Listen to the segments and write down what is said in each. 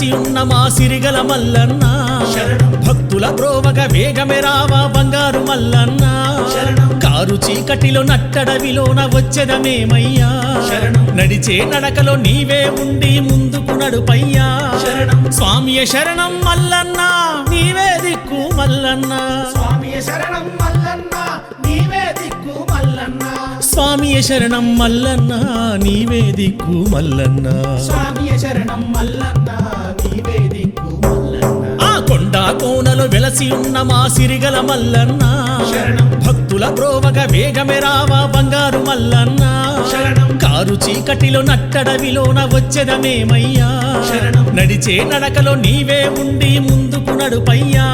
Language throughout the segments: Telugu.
వెలసి ఉన్న మా సిరిగల మల్లన్న భక్తుల బ్రోవగ వేగమే రావా బంగారు మల్లన్న కారు చీకటిలో నట్టడవిలోన వచ్చెదమేమయ్యా నడిచే నడకలో నీవే ఉండి ముందుకు నడుపయ్యా స్వామియ శరణం మల్లన్న నీవే దిక్కు మల్లన్న స్వామియ శరణం మల్లన్న నీవే దిక్కు మల్లన్న స్వామియ శరణం మల్లన్న నీవే దిక్కు మల్లన్న స్వామియ శరణం మల్లన్న నీవే దిక్కు మల్లన్న ఆ కొండ కోనలో వెలసి ఉన్న మా సిరిగల మల్లన్న భక్తుల బ్రోవగ వేగమే రావా బంగారు మల్లన్న కారు చీకటిలో నట్టడవిలోన వచ్చెదమేమయ్యా నడిచే నడకలో నీవే ఉండి ముందుకు నడుపయ్యా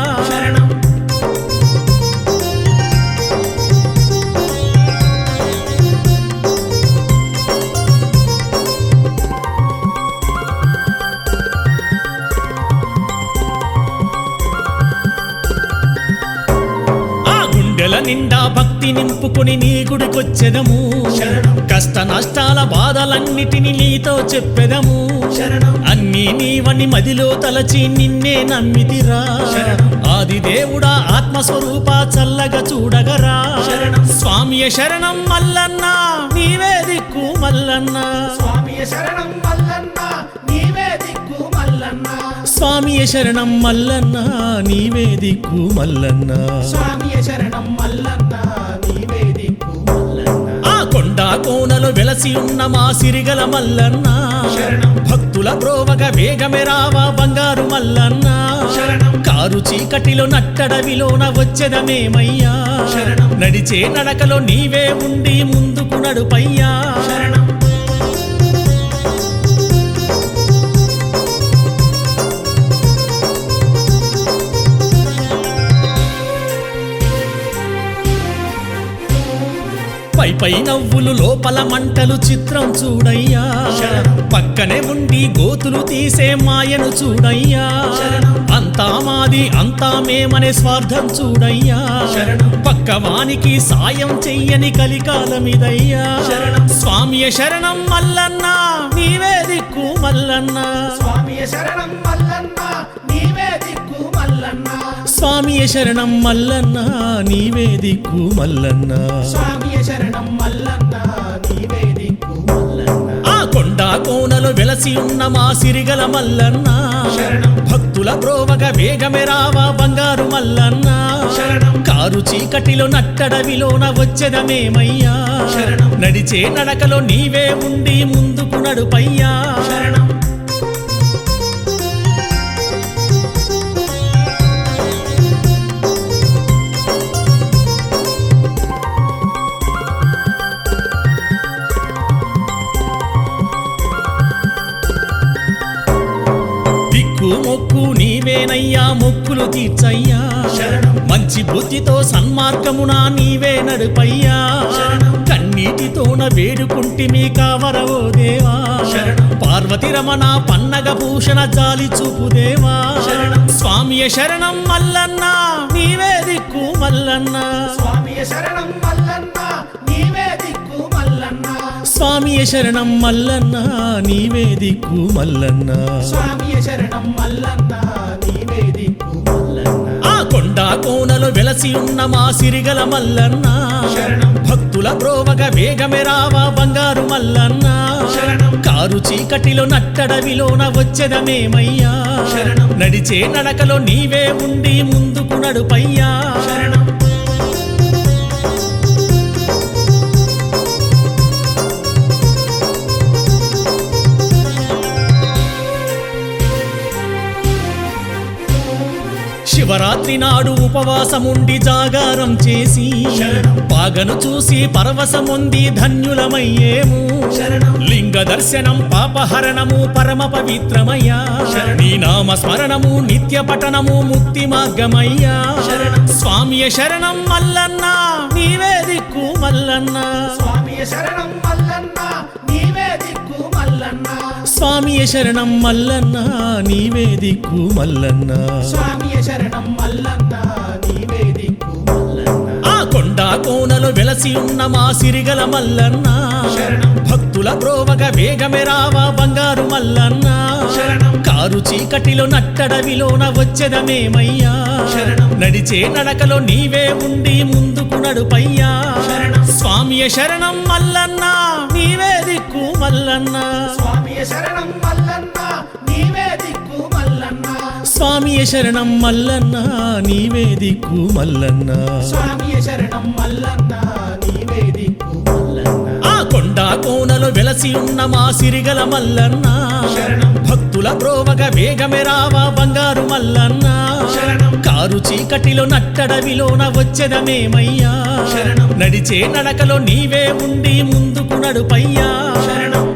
గుండెల నిండా భక్తి నింపుకుని నీ గుడికొచ్చెదము కష్ట నష్టాల బాధలన్నిటిని నీతో చెప్పెదము అన్నీ నీవని మదిలో తలచి నిన్నే నమ్మితిరా ఆది దేవుడా ఆత్మస్వరూప చల్లగా చూడగరా స్వామియ శరణం మల్లన్న నీవే దిక్కు మల్లన్న స్వామియ శరణం మల్లన్న నీవే దిక్కు మల్లన్న స్వామియ శరణం మల్లన్న నీవే దిక్కు మల్లన్న స్వామియ శరణం మల్లన్న నీవే దిక్కు మల్లన్న ఆ కొండ కోనలో వెలసి ఉన్న మా సిరిగల మల్లన్న భక్తుల బ్రోవగ వేగమే రావా బంగారు మల్లన్న కారు చీకటిలో నట్టడవిలోన వచ్చెదమేమయ్యా నడిచే నడకలో నీవే ఉండి ముందుకు నడుపయ్యా పై నవ్వులు లోపల మంటలు చిత్రం చూడయ్యా పక్కనే ఉండి గోతులు తీసే మాయను చూడయ్యా అంతా మాది అంతా మేమనే స్వార్థం చూడయ్యా పక్కవానికి సాయం చెయ్యని కలికాలమిదయ్యా స్వామియ శరణం మల్లన్న నీవే దిక్కు మల్లన్న స్వామియ శరణం మల్లన్న నీవే దిక్కు మల్లన్న స్వామియ శరణం మల్లన్న నీవే దిక్కు మల్లన్న స్వామియ శరణం మల్లన్న నీవే దిక్కు మల్లన్న ఆ కొండ కోనలో వెలసి ఉన్న మా సిరిగల మల్లన్న భక్తుల బ్రోవగ వేగమే రావా బంగారు మల్లన్న కారు చీకటిలో నట్టడవిలోన వచ్చెదమేమయ్యా నడిచే నడకలో నీవే ఉండి ముందుకు నడుపయ్యా మొక్కు నీవేనయ్యా మొక్కులు తీర్చయ్యా మంచి బుద్ధితో సన్మార్గమున నీవే నడుపయ్యా కన్నీటితోన వేడుకుంటి మీ కావరవో దేవా పార్వతి రమణ పన్నగ భూషణ జాలి చూపు దేవా స్వామియ శరణం మల్లన్న నీవే దిక్కు మల్లన్న స్వామియ శరణం మల్లన్న నీవే దిక్కు మల్లన్న స్వామియ శరణం మల్లన్న నీవే దిక్కు మల్లన్న స్వామియ శరణం మల్లన్న నీవే దిక్కు మల్లన్న ఆ కొండ కోనలో వెలసి ఉన్న మా సిరిగల మల్లన్న భక్తుల బ్రోవగ వేగమే రావా బంగారు మల్లన్న కారు చీకటిలో నట్టడవిలోన వచ్చెదమేమయ్యా నడిచే నడకలో నీవే ఉండి ముందుకు నడుపయ్యా శివరాత్రి నాడు ఉపవాసముండి జాగారం చేసి పాగను చూసి పరవశముంది ధన్యులమయ్యేము లింగ దర్శనం పాపహరణము పరమ పవిత్రమయ్యా నీ నామ స్మరణము నిత్య పఠనము ముక్తి మార్గమయ్యా స్వామియ శరణం మల్లన్న నీవే దిక్కు మల్లన్న స్వామియ శరణం మల్లన్న నీవే దిక్కు మల్లన్న స్వామియ శరణం మల్లన్న నీవే దిక్కు మల్లన్న స్వామియ శరణం మల్లన్న నీవే దిక్కు మల్లన్న ఆ కొండ కోనలో వెలసి ఉన్న మా సిరిగల మల్లన్న భక్తుల భక్తుల బ్రోవగ వేగమే రావా బంగారు మల్లన్న శరణం. కారు చీకటిలో నట్టడవిలోన వచ్చెదమేమయ్యా శరణం. నడిచే నడకలో నీవే ఉండి ముందుకు నడుపయ్యా శరణం. స్వామియ శరణం మల్లన్న నీవే దిక్కు మల్లన్న స్వామియ శరణం మల్లన్న నీవే దిక్కు మల్లన్న స్వామియ శరణం మల్లన్న నీవే దిక్కు మల్లన్న స్వామియ శరణం మల్లన్న నీవే దిక్కు మల్లన్న ఆ కొండ కోనలో వెలసి ఉన్న మా సిరిగల మల్లన్న శరణం. భక్తుల బ్రోవగ వేగమే రావా బంగారు మల్లన్న శరణం. కారు చీకటిలో నట్టడవిలోన వచ్చెదమేమయ్యా శరణం. నడిచే నడకలో నీవే ఉండి ముందుకు నడుపయ్యా శరణం.